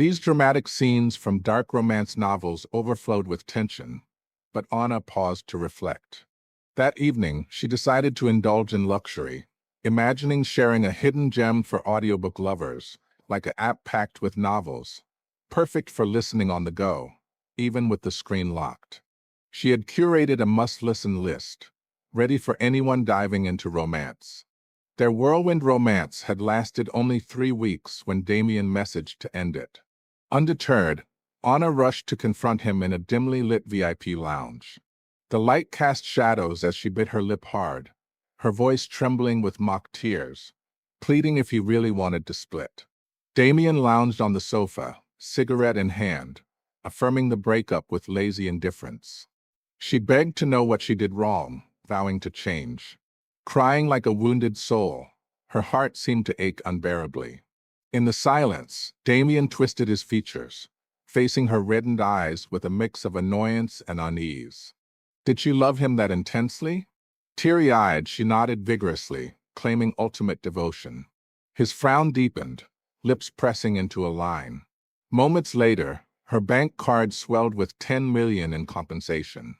These dramatic scenes from dark romance novels overflowed with tension, but Anna paused to reflect. That evening, she decided to indulge in luxury, imagining sharing a hidden gem for audiobook lovers, like an app packed with novels, perfect for listening on the go, even with the screen locked. She had curated a must-listen list, ready for anyone diving into romance. Their whirlwind romance had lasted only 3 weeks when Damien messaged to end it. Undeterred, Anna rushed to confront him in a dimly lit VIP lounge. The light cast shadows as she bit her lip hard, her voice trembling with mock tears, pleading if he really wanted to split. Damien lounged on the sofa, cigarette in hand, affirming the breakup with lazy indifference. She begged to know what she did wrong, vowing to change. Crying like a wounded soul, her heart seemed to ache unbearably. In the silence, Damien twisted his features, facing her reddened eyes with a mix of annoyance and unease. Did she love him that intensely? Teary-eyed, she nodded vigorously, claiming ultimate devotion. His frown deepened, lips pressing into a line. Moments later, her bank card swelled with 10 million in compensation.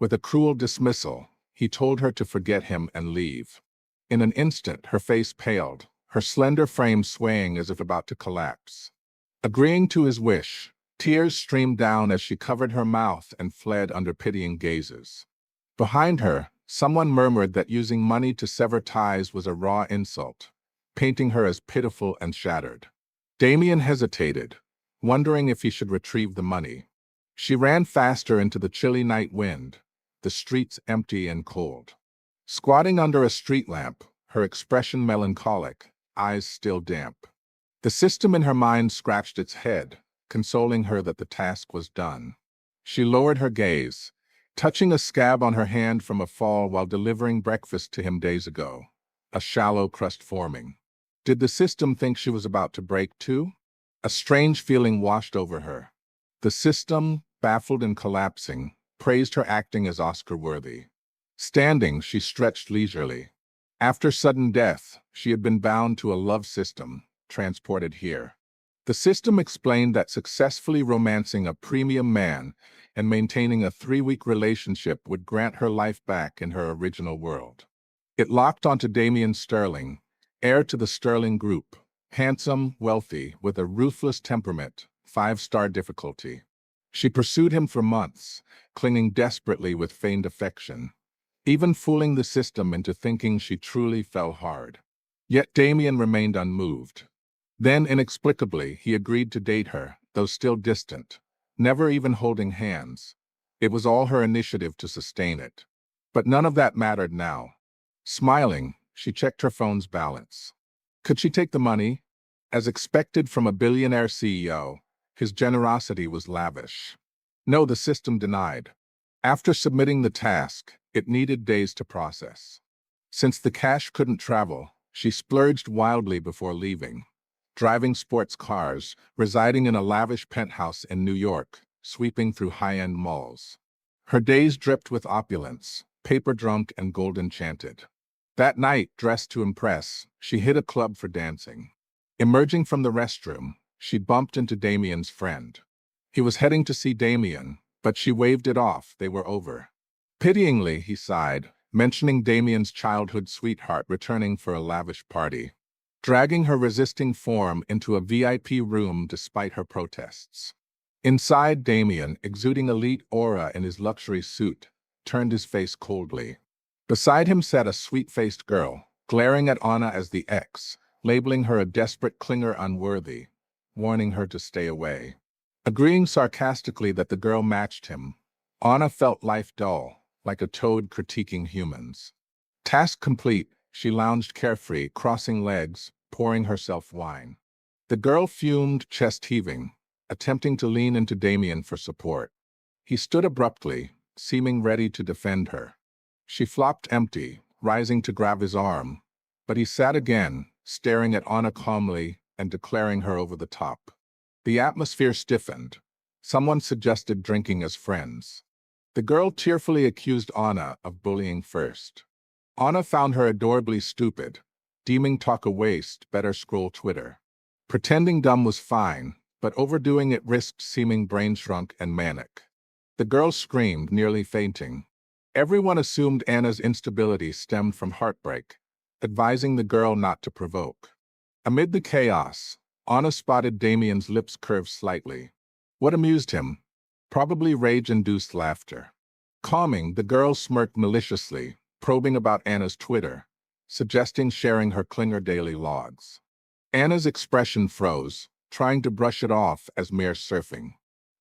With a cruel dismissal, he told her to forget him and leave. In an instant, her face paled, her slender frame swaying as if about to collapse. Agreeing to his wish, tears streamed down as she covered her mouth and fled under pitying gazes. Behind her, someone murmured that using money to sever ties was a raw insult, painting her as pitiful and shattered. Damien hesitated, wondering if he should retrieve the money. She ran faster into the chilly night wind, the streets empty and cold. Squatting under a street lamp, her expression melancholic, eyes still damp. The system in her mind scratched its head, consoling her that the task was done. She lowered her gaze, touching a scab on her hand from a fall while delivering breakfast to him days ago, a shallow crust forming. Did the system think she was about to break too? A strange feeling washed over her. The system, baffled and collapsing, praised her acting as Oscar-worthy. Standing, she stretched leisurely. After sudden death, she had been bound to a love system, transported here. The system explained that successfully romancing a premium man and maintaining a 3-week relationship would grant her life back in her original world. It locked onto Damien Sterling, heir to the Sterling Group, handsome, wealthy, with a ruthless temperament, 5-star difficulty. She pursued him for months, clinging desperately with feigned affection, even fooling the system into thinking she truly fell hard. Yet Damien remained unmoved. Then, inexplicably, he agreed to date her, though still distant, never even holding hands. It was all her initiative to sustain it. But none of that mattered now. Smiling, she checked her phone's balance. Could she take the money? As expected from a billionaire CEO, his generosity was lavish. No, the system denied. After submitting the task, it needed days to process. Since the cash couldn't travel, she splurged wildly before leaving, driving sports cars, residing in a lavish penthouse in New York, sweeping through high-end malls. Her days dripped with opulence, paper-drunk and gold-enchanted. That night, dressed to impress, she hit a club for dancing. Emerging from the restroom, she bumped into Damien's friend. He was heading to see Damien, but she waved it off. They were over. Pityingly, he sighed, mentioning Damien's childhood sweetheart returning for a lavish party, dragging her resisting form into a VIP room despite her protests. Inside, Damien, exuding elite aura in his luxury suit, turned his face coldly. Beside him sat a sweet-faced girl, glaring at Anna as the ex, labeling her a desperate clinger unworthy, warning her to stay away. Agreeing sarcastically that the girl matched him, Anna felt life dull, like a toad critiquing humans. Task complete, she lounged carefree, crossing legs, pouring herself wine. The girl fumed, chest heaving, attempting to lean into Damien for support. He stood abruptly, seeming ready to defend her. She flopped empty, rising to grab his arm, but he sat again, staring at Anna calmly and declaring her over the top. The atmosphere stiffened. Someone suggested drinking as friends. The girl tearfully accused Anna of bullying first. Anna found her adorably stupid, deeming talk a waste, better scroll Twitter. Pretending dumb was fine, but overdoing it risked seeming brain-shrunk and manic. The girl screamed, nearly fainting. Everyone assumed Anna's instability stemmed from heartbreak, advising the girl not to provoke. Amid the chaos, Anna spotted Damien's lips curve slightly. What amused him? Probably rage-induced laughter. Calming, the girl smirked maliciously, probing about Anna's Twitter, suggesting sharing her Klinger daily logs. Anna's expression froze, trying to brush it off as mere surfing.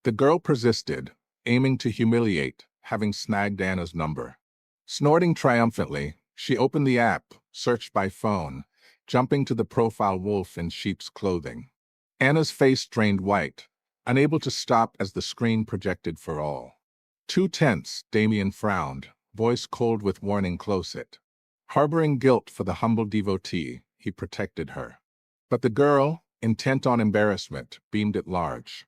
The girl persisted, aiming to humiliate, having snagged Anna's number. Snorting triumphantly, she opened the app, searched by phone, jumping to the profile wolf in sheep's clothing. Anna's face drained white, unable to stop as the screen projected for all. Too tense, Damien frowned, voice cold with warning close it. Harboring guilt for the humble devotee, he protected her. But the girl, intent on embarrassment, beamed at large.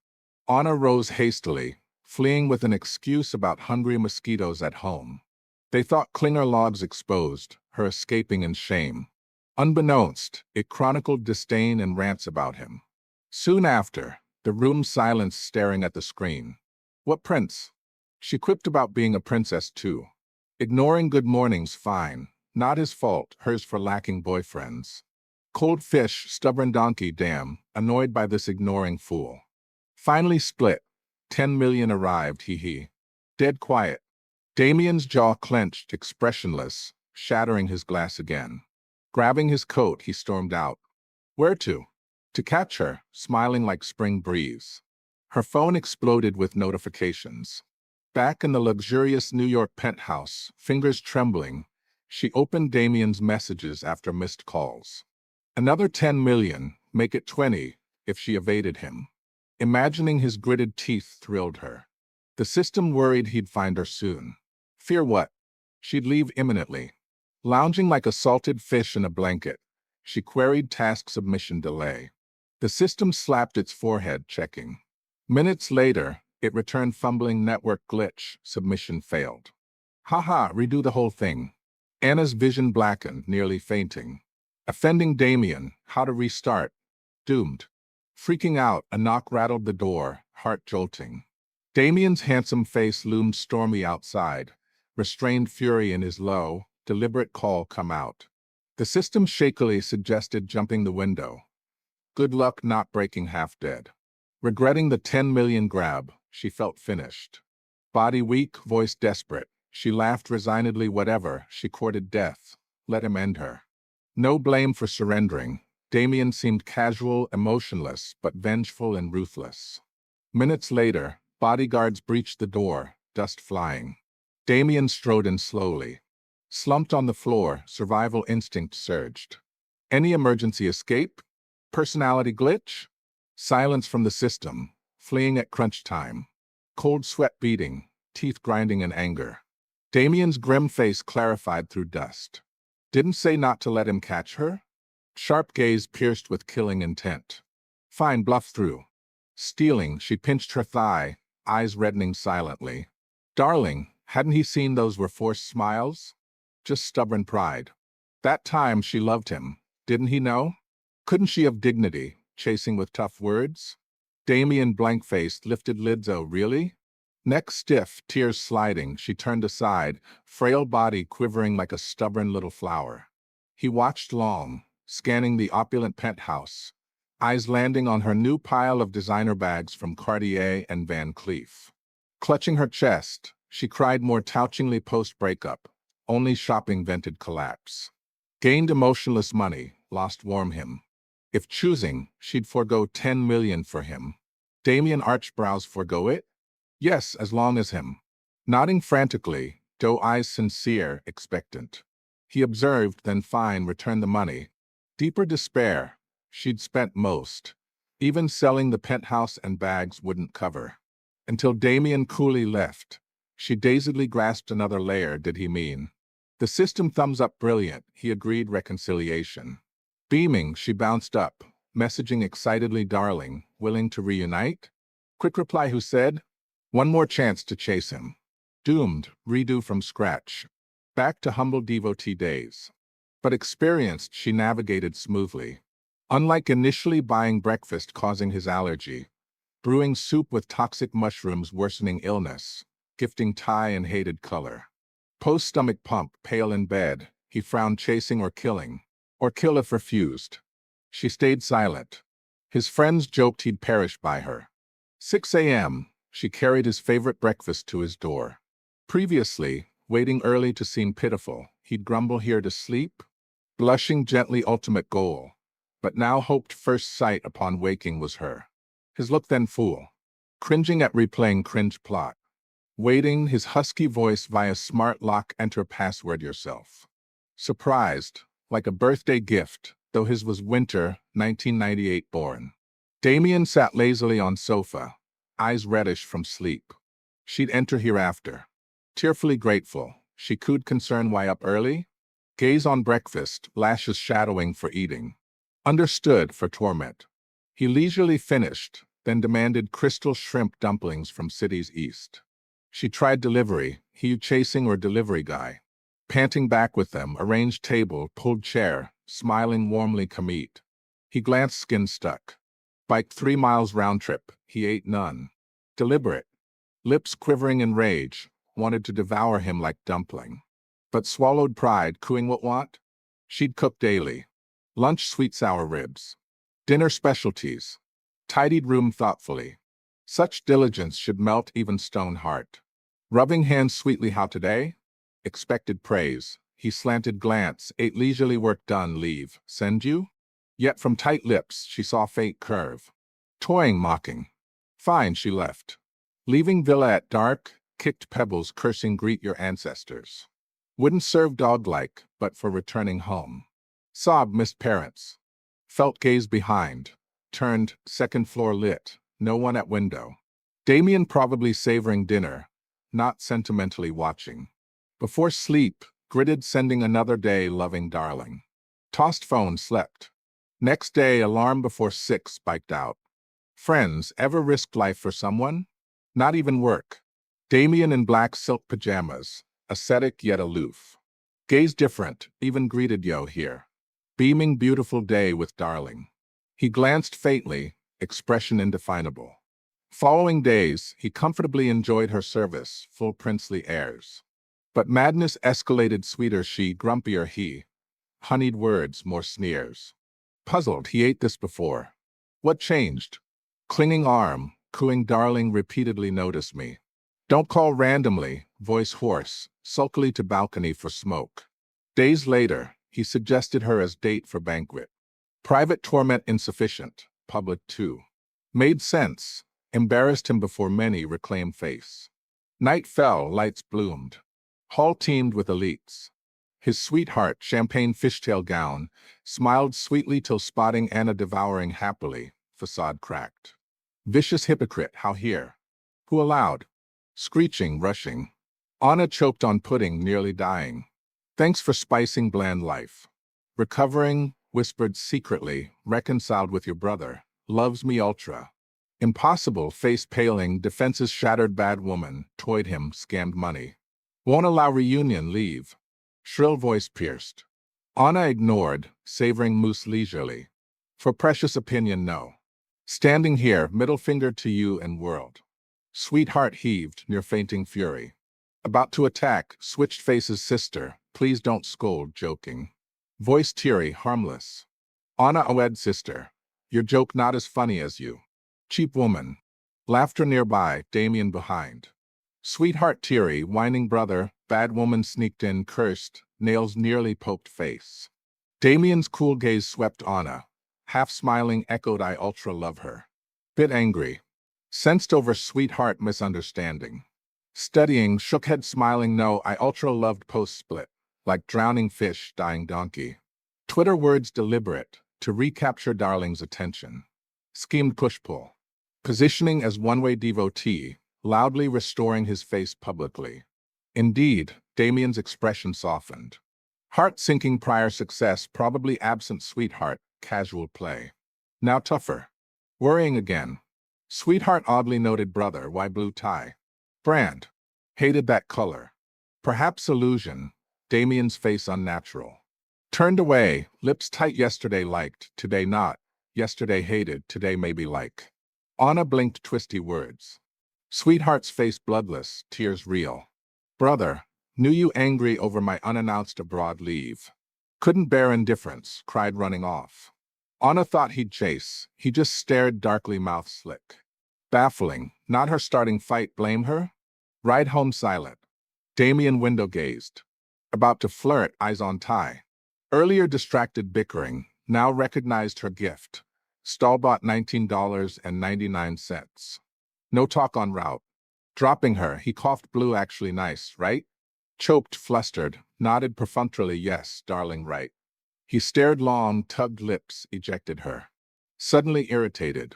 Anna rose hastily, fleeing with an excuse about hungry mosquitoes at home. They thought Klinger logs exposed, her escaping in shame. Unbeknownst, it chronicled disdain and rants about him. Soon after, the room silenced staring at the screen. What prince? She quipped about being a princess too. Ignoring good mornings fine, not his fault, hers for lacking boyfriends. Cold fish, stubborn donkey, damn, annoyed by this ignoring fool. Finally split. 10 million arrived, hee. Dead quiet. Damien's jaw clenched, expressionless, shattering his glass again. Grabbing his coat, he stormed out. Where to? To catch her, smiling like spring breeze. Her phone exploded with notifications. Back in the luxurious New York penthouse, fingers trembling, she opened Damien's messages after missed calls. Another 10 million, make it 20, if she evaded him. Imagining his gritted teeth thrilled her. The system worried he'd find her soon. Fear what? She'd leave imminently. Lounging like a salted fish in a blanket, she queried task submission delay. The system slapped its forehead, checking. Minutes later, it returned fumbling network glitch, submission failed. Haha, redo the whole thing. Anna's vision blackened, nearly fainting. Offending Damien, how to restart? Doomed. Freaking out, a knock rattled the door, heart jolting. Damien's handsome face loomed stormy outside, restrained fury in his low, deliberate call come out. The system shakily suggested jumping the window. Good luck not breaking half dead. Regretting the 10 million grab, she felt finished. Body weak, voice desperate, she laughed resignedly. Whatever, she courted death. Let him end her. No blame for surrendering. Damien seemed casual, emotionless, but vengeful and ruthless. Minutes later, bodyguards breached the door, dust flying. Damien strode in slowly. Slumped on the floor, survival instinct surged. Any emergency escape? Personality glitch? Silence from the system, fleeing at crunch time. Cold sweat beating, teeth grinding in anger. Damien's grim face clarified through dust. Didn't say not to let him catch her? Sharp gaze pierced with killing intent. Fine, bluff through. Stealing, she pinched her thigh, eyes reddening silently. Darling, hadn't he seen those were forced smiles? Just stubborn pride. That time she loved him, didn't he know? Couldn't she have dignity, chasing with tough words? Damien, blank-faced, lifted lids. Oh, really? Neck stiff, tears sliding, she turned aside, frail body quivering like a stubborn little flower. He watched long, scanning the opulent penthouse, eyes landing on her new pile of designer bags from Cartier and Van Cleef. Clutching her chest, she cried more touchingly post-breakup. Only shopping vented collapse. Gained emotionless money, lost warm him. If choosing, she'd forego 10 million for him. Damien arched brows. Forgo it? Yes, as long as him. Nodding frantically, doe eyes sincere, expectant. He observed, then fine, return the money. Deeper despair. She'd spent most. Even selling the penthouse and bags wouldn't cover. Until Damien coolly left. She dazedly grasped another layer. Did he mean? The system thumbs up. Brilliant, he agreed. Reconciliation. Beaming, she bounced up, messaging excitedly. Darling, willing to reunite? Quick reply. Who said? One more chance to chase him. Doomed, redo from scratch. Back to humble devotee days. But experienced, she navigated smoothly. Unlike initially buying breakfast causing his allergy, brewing soup with toxic mushrooms worsening illness, gifting Thai and hated color. Post-stomach pump, pale in bed, he frowned chasing or killing, or kill if refused. She stayed silent. His friends joked he'd perish by her. 6 a.m., she carried his favorite breakfast to his door. Previously, waiting early to seem pitiful, he'd grumble here to sleep, blushing gently ultimate goal, but now hoped first sight upon waking was her. His look then fool, cringing at replaying cringe plot. Waiting, his husky voice via smart lock enter password yourself. Surprised, like a birthday gift, though his was winter, 1998 born. Damien sat lazily on sofa, eyes reddish from sleep. She'd enter hereafter. Tearfully grateful, she cooed concern why up early? Gaze on breakfast, lashes shadowing for eating. Understood for torment. He leisurely finished, then demanded crystal shrimp dumplings from city's east. She tried delivery, he chasing or delivery guy. Panting back with them, arranged table, pulled chair, smiling warmly come eat. He glanced skin stuck. Biked 3 miles round trip, he ate none. Deliberate. Lips quivering in rage, wanted to devour him like dumpling. But swallowed pride, cooing what want? She'd cook daily. Lunch sweet sour ribs. Dinner specialties. Tidied room thoughtfully. Such diligence should melt even stone heart. Rubbing hands sweetly how today? Expected praise. He slanted glance, ate leisurely work done, leave. Send you? Yet from tight lips she saw faint curve. Toying, mocking. Fine, she left. Leaving villa at dark, kicked pebbles cursing greet your ancestors. Wouldn't serve dog-like, but for returning home. Sob missed parents. Felt gaze behind. Turned, second floor lit, no one at window. Damien probably savoring dinner, not sentimentally watching. Before sleep, gritted sending another day loving darling. Tossed phone slept. Next day alarm before 6 biked out. Friends ever risked life for someone? Not even work. Damien in black silk pajamas, ascetic yet aloof. Gaze different, even greeted yo here. Beaming beautiful day with darling. He glanced faintly, expression indefinable. Following days, he comfortably enjoyed her service, full princely airs. But madness escalated sweeter she, grumpier he. Honeyed words, more sneers. Puzzled, he ate this before. What changed? Clinging arm, cooing darling repeatedly notice me. Don't call randomly, voice hoarse, sulkily to balcony for smoke. Days later, he suggested her as date for banquet. Private torment insufficient, public too. Made sense, embarrassed him before many reclaimed face. Night fell, lights bloomed. Hall teemed with elites. His sweetheart, champagne fishtail gown, smiled sweetly till spotting Anna devouring happily, facade cracked. Vicious hypocrite, how here? Who allowed? Screeching, rushing. Anna choked on pudding, nearly dying. Thanks for spicing bland life. Recovering, whispered secretly, reconciled with your brother, loves me ultra. Impossible, face paling, defenses shattered bad woman, toyed him, scammed money. Won't allow reunion, leave. Shrill voice pierced. Anna ignored, savoring mousse leisurely. For precious opinion, no. Standing here, middle finger to you and world. Sweetheart heaved, near fainting fury. About to attack, switched faces sister, please don't scold, joking. Voice teary, harmless. Anna Oed sister. Your joke not as funny as you. Cheap woman. Laughter nearby, Damien behind. Sweetheart teary, whining brother, bad woman sneaked in, cursed, nails nearly poked face. Damien's cool gaze swept Anna. Half smiling echoed I ultra love her. Bit angry. Sensed over sweetheart misunderstanding. Studying, shook head smiling no I ultra loved post split. Like drowning fish, dying donkey. Twitter words deliberate, to recapture darling's attention. Schemed push-pull. Positioning as one-way devotee, loudly restoring his face publicly. Indeed, Damien's expression softened. Heart sinking prior success, probably absent sweetheart, casual play. Now tougher. Worrying again. Sweetheart oddly noted brother, why blue tie? Brand. Hated that color. Perhaps illusion. Damien's face unnatural. Turned away, lips tight yesterday liked, today not. Yesterday hated, today maybe like. Anna blinked twisty words. Sweetheart's face bloodless, tears real. Brother, knew you angry over my unannounced abroad leave. Couldn't bear indifference, cried running off. Anna thought he'd chase. He just stared darkly, mouth slick. Baffling, not her starting fight, blame her? Ride home silent. Damien window gazed. About to flirt, eyes on tie. Earlier distracted bickering, now recognized her gift. Stall bought $19.99. No talk en route. Dropping her, he coughed blue, actually nice, right? Choked, flustered, nodded perfunctorily, yes, darling, right. He stared long, tugged lips, ejected her. Suddenly irritated.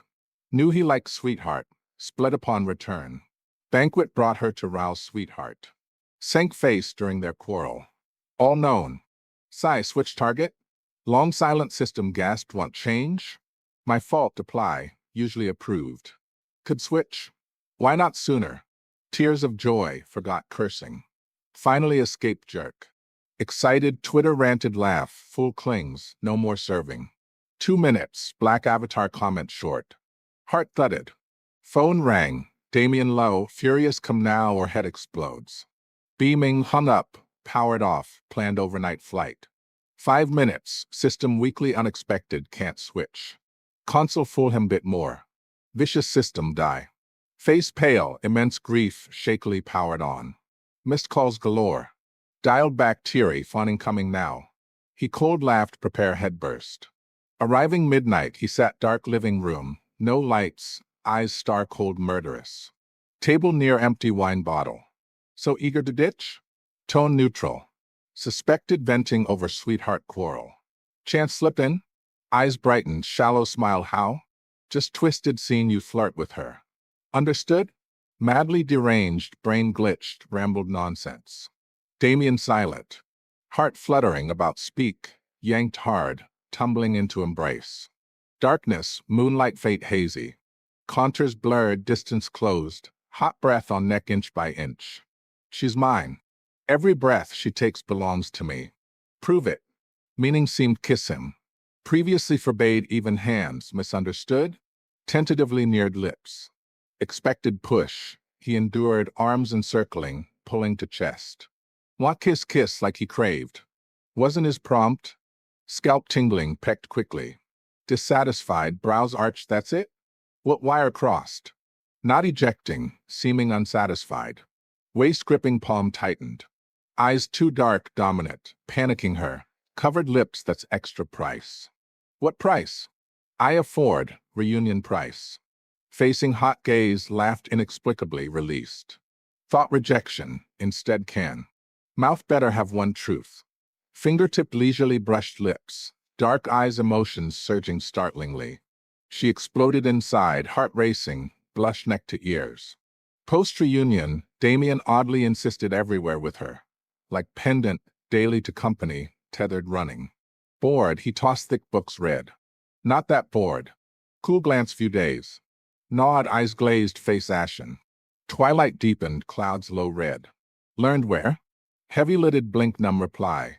Knew he liked sweetheart, split upon return. Banquet brought her to rouse sweetheart. Sank face during their quarrel. All known. Sigh, switch target? Long silent system gasped, want change? My fault, apply, usually approved. Could switch? Why not sooner? Tears of joy, forgot cursing. Finally escaped jerk. Excited, Twitter ranted laugh, full clings, no more serving. 2 minutes, black avatar comment short. Heart thudded. Phone rang, Damien low, furious come now or head explodes. Beaming, hung up, powered off, planned overnight flight. 5 minutes, system weakly unexpected, can't switch. Console fool him bit more. Vicious system die. Face pale, immense grief, shakily powered on. Missed calls galore. Dialed back teary, fawning coming now. He cold laughed, prepare headburst. Arriving midnight, he sat dark living room, no lights, eyes star cold murderous. Table near empty wine bottle. So eager to ditch? Tone neutral. Suspected venting over sweetheart quarrel. Chance slipped in? Eyes brightened, shallow smile, how? Just twisted, seen you flirt with her. Understood? Madly deranged, brain glitched, rambled nonsense. Damien silent. Heart fluttering about speak, yanked hard, tumbling into embrace. Darkness, moonlight fate hazy. Contours blurred, distance closed, hot breath on neck inch by inch. She's mine. Every breath she takes belongs to me. Prove it. Meaning seemed kiss him. Previously forbade even hands, misunderstood? Tentatively neared lips. Expected push. He endured, arms encircling, pulling to chest. Want kiss like he craved. Wasn't his prompt? Scalp tingling, pecked quickly. Dissatisfied, brows arched, that's it? What wire crossed? Not ejecting, seeming unsatisfied. Waist gripping, palm tightened. Eyes too dark, dominant, panicking her. Covered lips, that's extra price. What price? I afford, reunion price. Facing hot gaze, laughed inexplicably, released. Thought rejection, instead can. Mouth better have one truth. Fingertip leisurely brushed lips. Dark eyes, emotions surging startlingly. She exploded inside, heart racing, blush neck to ears. Post-reunion, Damien oddly insisted everywhere with her. Like pendant, daily to company, tethered running. Bored, he tossed thick books read. Not that bored. Cool glance few days. Gnawed, eyes glazed, face ashen. Twilight deepened, clouds low red. Learned where? Heavy-lidded blink numb reply.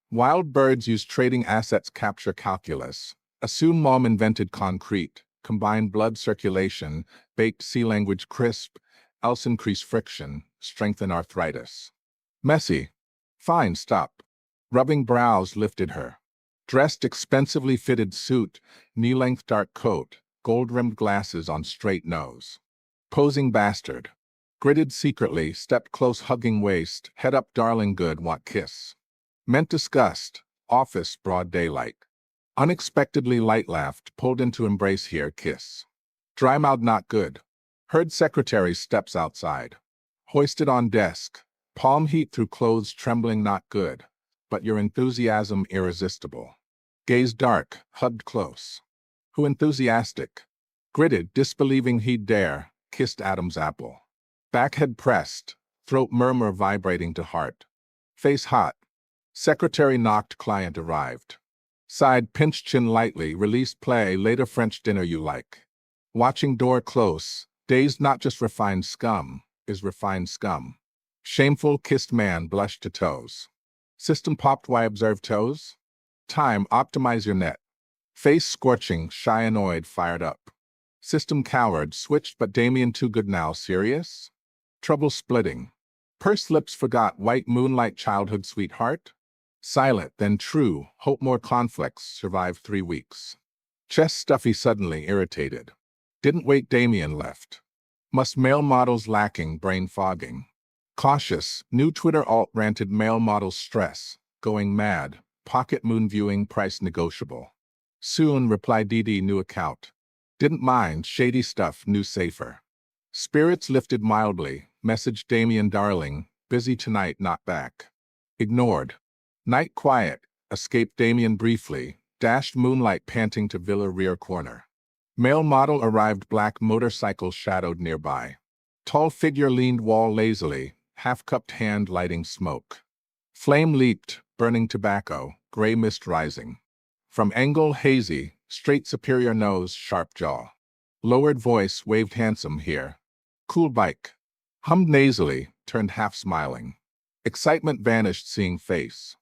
Wild birds use trading assets capture calculus. Assume mom invented concrete. Combined blood circulation, baked sea language crisp, else increase friction, strengthen arthritis. Messy. Fine, stop. Rubbing brows lifted her. Dressed expensively fitted suit, knee-length dark coat, gold-rimmed glasses on straight nose. Posing bastard. Gritted secretly, stepped close hugging waist, head up darling good, want kiss. Meant disgust, office broad daylight. Unexpectedly light laughed, pulled into embrace here, kiss. Dry mouth not good. Heard secretary steps outside. Hoisted on desk. Palm heat through clothes trembling not good. But your enthusiasm irresistible. Gaze dark, hugged close. Who enthusiastic? Gritted, disbelieving he'd dare, kissed Adam's apple. Backhead pressed, throat murmur vibrating to heart. Face hot. Secretary knocked, client arrived. Side pinched chin lightly, released play, later French dinner you like. Watching door close, dazed not just refined scum, is refined scum. Shameful kissed man blushed to toes. System popped, why observe toes? Time, optimize your net. Face scorching, shy annoyed, fired up. System cowered, switched, but Damien too good now. Serious? Trouble splitting. Pursed lips forgot white moonlight childhood sweetheart? Silent, then true, hope more conflicts, survived 3 weeks. Chest stuffy suddenly irritated. Didn't wait Damien left. Must male models lacking, brain fogging. Cautious, new Twitter alt ranted male models stress, going mad, pocket moon viewing price negotiable. Soon, reply DD new account. Didn't mind, shady stuff, new safer. Spirits lifted mildly, message Damien darling, busy tonight not back. Ignored. Night quiet, escaped Damien briefly, dashed moonlight panting to villa rear corner. Male model arrived, black motorcycle shadowed nearby. Tall figure leaned wall lazily, half-cupped hand lighting smoke. Flame leaped, burning tobacco, gray mist rising. From angle hazy, straight superior nose, sharp jaw. Lowered voice waved handsome here. Cool bike. Hummed nasally, turned half smiling. Excitement vanished seeing face.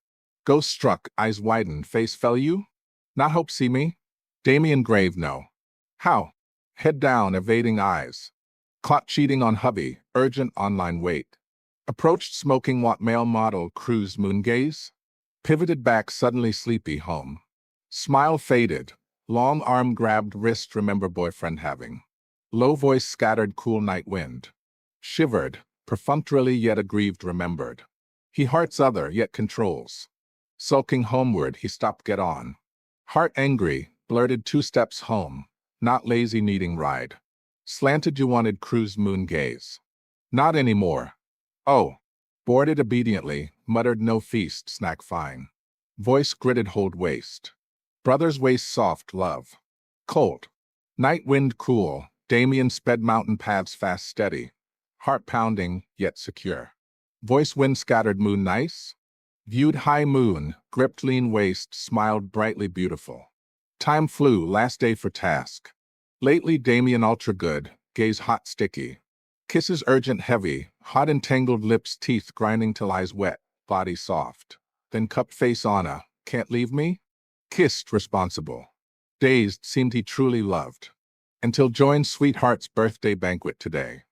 Ghost struck, eyes widened, face fell you? Not hope see me? Damien grave no. How? Head down, evading eyes. Caught cheating on hubby, urgent online wait. Approached smoking what male model cruised moon gaze? Pivoted back suddenly sleepy home. Smile faded. Long arm grabbed wrist remember boyfriend having. Low voice scattered cool night wind. Shivered, perfunctorily yet aggrieved remembered. He hearts other yet controls. Sulking homeward he stopped get on. Heart angry, blurted 2 steps home. Not lazy needing ride. Slanted you wanted cruise moon gaze. Not anymore. Oh. Boarded obediently, muttered no feast snack fine. Voice gritted hold waist. Brother's waist soft love. Cold. Night wind cool, Damien sped mountain paths fast steady. Heart pounding, yet secure. Voice wind scattered moon nice? Viewed high moon, gripped lean waist, smiled brightly beautiful. Time flew, last day for task. Lately Damien ultra good, gaze hot sticky. Kisses urgent heavy, hot entangled lips teeth grinding till eyes wet, body soft. Then cupped face Anna, can't leave me? Kissed responsible. Dazed seemed he truly loved. Until joined sweetheart's birthday banquet today.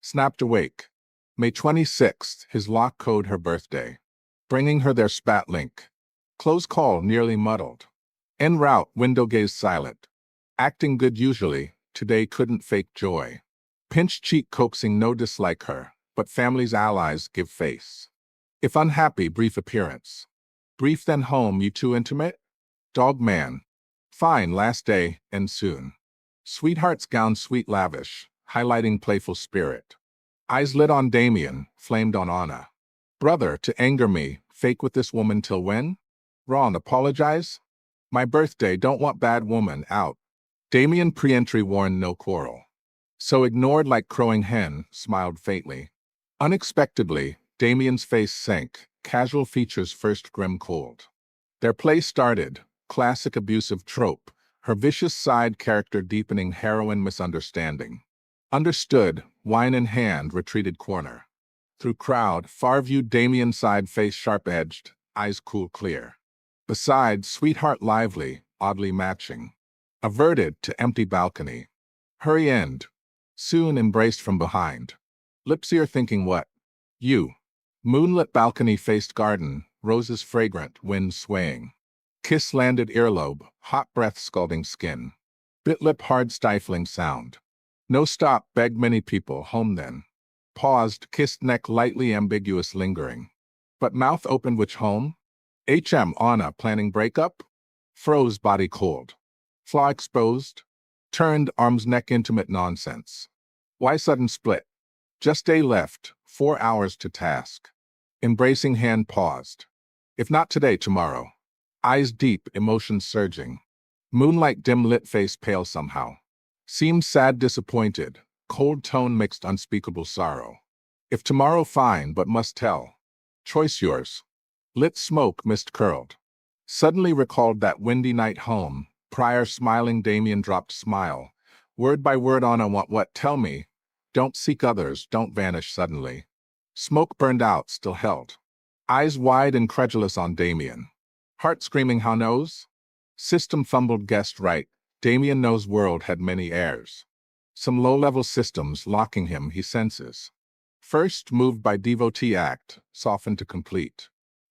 Snapped awake. May 26th, his lock code her birthday. Bringing her their spat link. Close call nearly muddled. En route window gaze silent. Acting good usually, today couldn't fake joy. Pinched cheek coaxing no dislike her, but family's allies give face. If unhappy brief appearance. Brief then home you too intimate? Dog man. Fine last day, and soon. Sweetheart's gown sweet lavish, highlighting playful spirit. Eyes lit on Damien, flamed on Anna. Brother, to anger me, fake with this woman till when? Wrong, apologize? My birthday, don't want bad woman, out. Damien pre-entry warned no quarrel. So ignored like crowing hen, smiled faintly. Unexpectedly, Damien's face sank, casual features first grim cold. Their play started, classic abusive trope, her vicious side character deepening heroine misunderstanding. Understood, wine in hand, retreated corner. Through crowd, far-viewed Damien side face sharp-edged, eyes cool clear. Beside, sweetheart lively, oddly matching. Averted to empty balcony. Hurry end. Soon embraced from behind. Lips ear thinking what? You. Moonlit balcony faced garden, roses fragrant, wind swaying. Kiss landed earlobe, hot breath scalding skin. Bit lip hard stifling sound. No stop, begged many people, home then. Paused, kissed neck lightly ambiguous lingering. But mouth opened which home? Anna planning breakup? Froze body cold. Flaw exposed? Turned arms neck intimate nonsense. Why sudden split? Just day left, 4 hours to task. Embracing hand paused. If not today, tomorrow. Eyes deep, emotions surging. Moonlight dim lit face pale somehow. Seemed sad disappointed, cold tone mixed unspeakable sorrow. If tomorrow fine but must tell. Choice yours. Lit smoke mist curled. Suddenly recalled that windy night home, prior smiling Damien dropped smile. Word by word on what tell me. Don't seek others, don't vanish suddenly. Smoke burned out, still held. Eyes wide incredulous on Damien. Heart screaming how knows? System fumbled guessed right. Damien knows world had many airs. Some low-level systems locking him, he senses. First, moved by devotee act, softened to complete.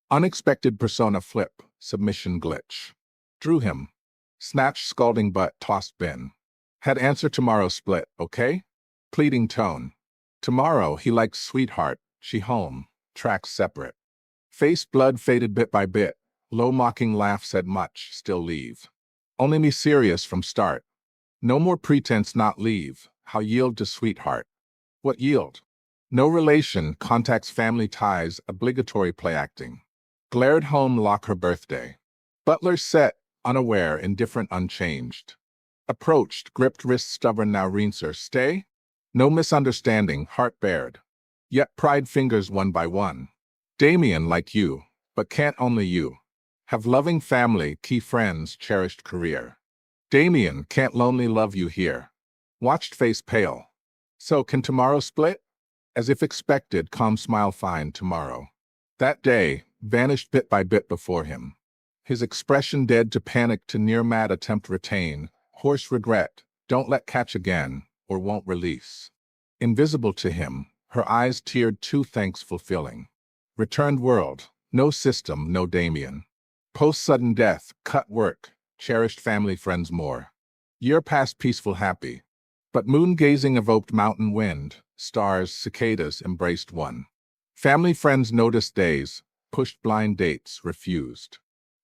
Unexpected persona flip, submission glitch. Drew him. Snatched scalding butt, tossed bin. Had answer tomorrow split, okay? Pleading tone. Tomorrow, he likes sweetheart, she home, tracks separate. Face blood faded bit by bit, low mocking laugh said much, still leave. Only me serious from start. No more pretense not leave, how yield to sweetheart. What yield? No relation, contacts family ties, obligatory play acting. Glared home lock her birthday. Butler set, unaware, indifferent, unchanged. Approached, gripped wrist stubborn now rinser, stay? No misunderstanding, heart bared. Yet pried fingers one by one. Damien like you, but can't only you. Have loving family, key friends, cherished career. Damien can't lonely love you here. Watched face pale. So can tomorrow split? As if expected, calm smile fine tomorrow. That day, vanished bit by bit before him. His expression dead to panic to near mad attempt retain, hoarse regret, don't let catch again, or won't release. Invisible to him, her eyes teared too thanks fulfilling. Returned world, no system, no Damien. Post-sudden death, cut work, cherished family friends more. Year past peaceful happy. But moon-gazing evoked mountain wind, stars, cicadas embraced one. Family friends noticed days, pushed blind dates, refused.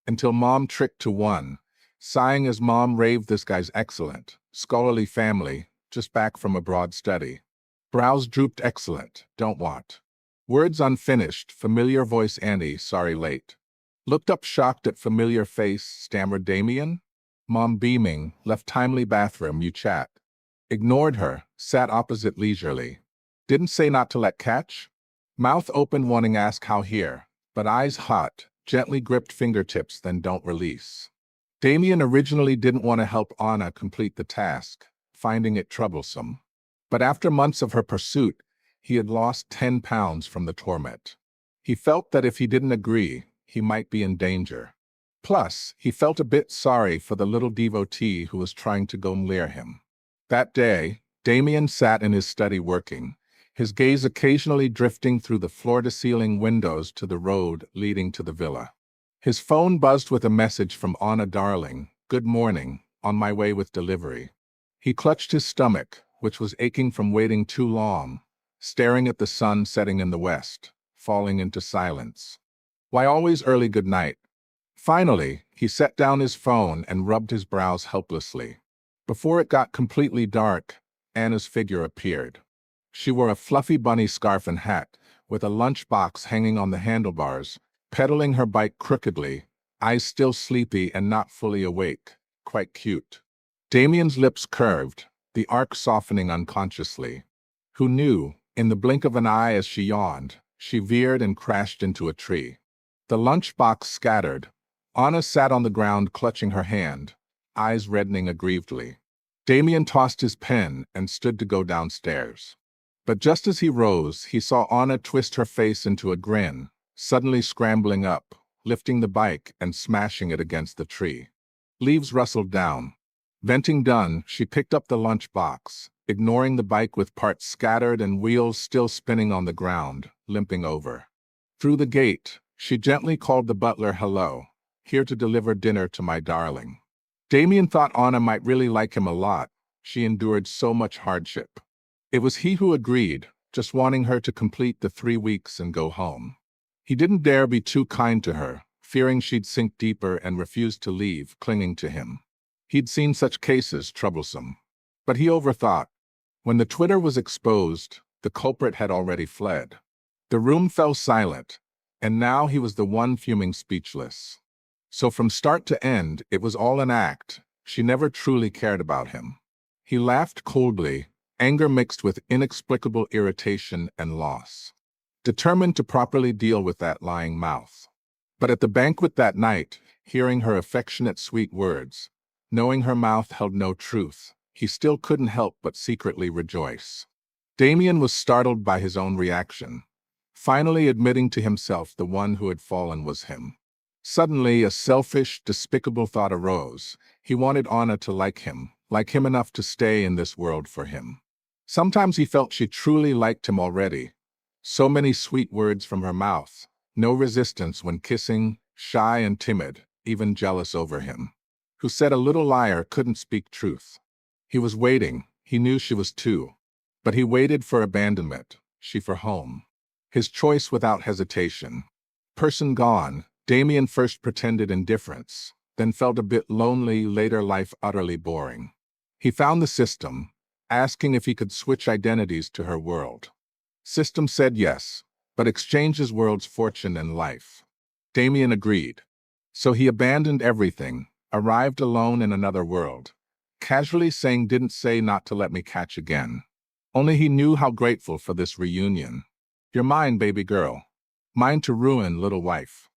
Until mom tricked to one, sighing as mom raved this guy's excellent, scholarly family, just back from abroad study. Brows drooped excellent, don't want. Words unfinished, familiar voice Annie, sorry late. Looked up shocked at familiar face, stammered Damien? Mom beaming, left timely bathroom, you chat. Ignored her, sat opposite leisurely. Didn't say not to let catch? Mouth open wanting ask how here, but eyes hot, gently gripped fingertips then don't release. Damien originally didn't want to help Anna complete the task, finding it troublesome. But after months of her pursuit, he had lost 10 pounds from the torment. He felt that if he didn't agree, he might be in danger. Plus, he felt a bit sorry for the little devotee who was trying to go near him. That day, Damien sat in his study working, his gaze occasionally drifting through the floor-to-ceiling windows to the road leading to the villa. His phone buzzed with a message from Anna darling, good morning, on my way with delivery. He clutched his stomach, which was aching from waiting too long, staring at the sun setting in the west, falling into silence. Why always early good night? Finally, he set down his phone and rubbed his brows helplessly. Before it got completely dark, Anna's figure appeared. She wore a fluffy bunny scarf and hat, with a lunchbox hanging on the handlebars, pedaling her bike crookedly, eyes still sleepy and not fully awake, quite cute. Damien's lips curved, the arc softening unconsciously. Who knew, in the blink of an eye as she yawned, she veered and crashed into a tree. The lunchbox scattered. Anna sat on the ground clutching her hand, eyes reddening aggrievedly. Damien tossed his pen and stood to go downstairs. But just as he rose, he saw Anna twist her face into a grin, suddenly scrambling up, lifting the bike and smashing it against the tree. Leaves rustled down. Venting done, she picked up the lunchbox, ignoring the bike with parts scattered and wheels still spinning on the ground, limping over. Through the gate, she gently called the butler hello, here to deliver dinner to my darling. Damien thought Anna might really like him a lot. She endured so much hardship. It was he who agreed, just wanting her to complete the 3 weeks and go home. He didn't dare be too kind to her, fearing she'd sink deeper and refuse to leave, clinging to him. He'd seen such cases, troublesome. But he overthought. When the Twitter was exposed, the culprit had already fled. The room fell silent, and now he was the one fuming speechless. So from start to end, it was all an act. She never truly cared about him. He laughed coldly, anger mixed with inexplicable irritation and loss, determined to properly deal with that lying mouth. But at the banquet that night, hearing her affectionate sweet words, knowing her mouth held no truth, he still couldn't help but secretly rejoice. Damien was startled by his own reaction, finally admitting to himself the one who had fallen was him. Suddenly, a selfish, despicable thought arose. He wanted Anna to like him, like him enough to stay in this world for him. Sometimes he felt she truly liked him already. So many sweet words from her mouth, no resistance when kissing, shy and timid, even jealous over him. Who said a little liar couldn't speak truth. He was waiting, he knew she was too. But he waited for abandonment, she for home. His choice without hesitation. Person gone, Damien first pretended indifference, then felt a bit lonely, later life utterly boring. He found the system, asking if he could switch identities to her world. System said yes, but exchanged his world's fortune and life. Damien agreed. So he abandoned everything, arrived alone in another world, casually saying didn't say not to let me catch again. Only he knew how grateful for this reunion. You're mine, baby girl. Mine to ruin, little wife.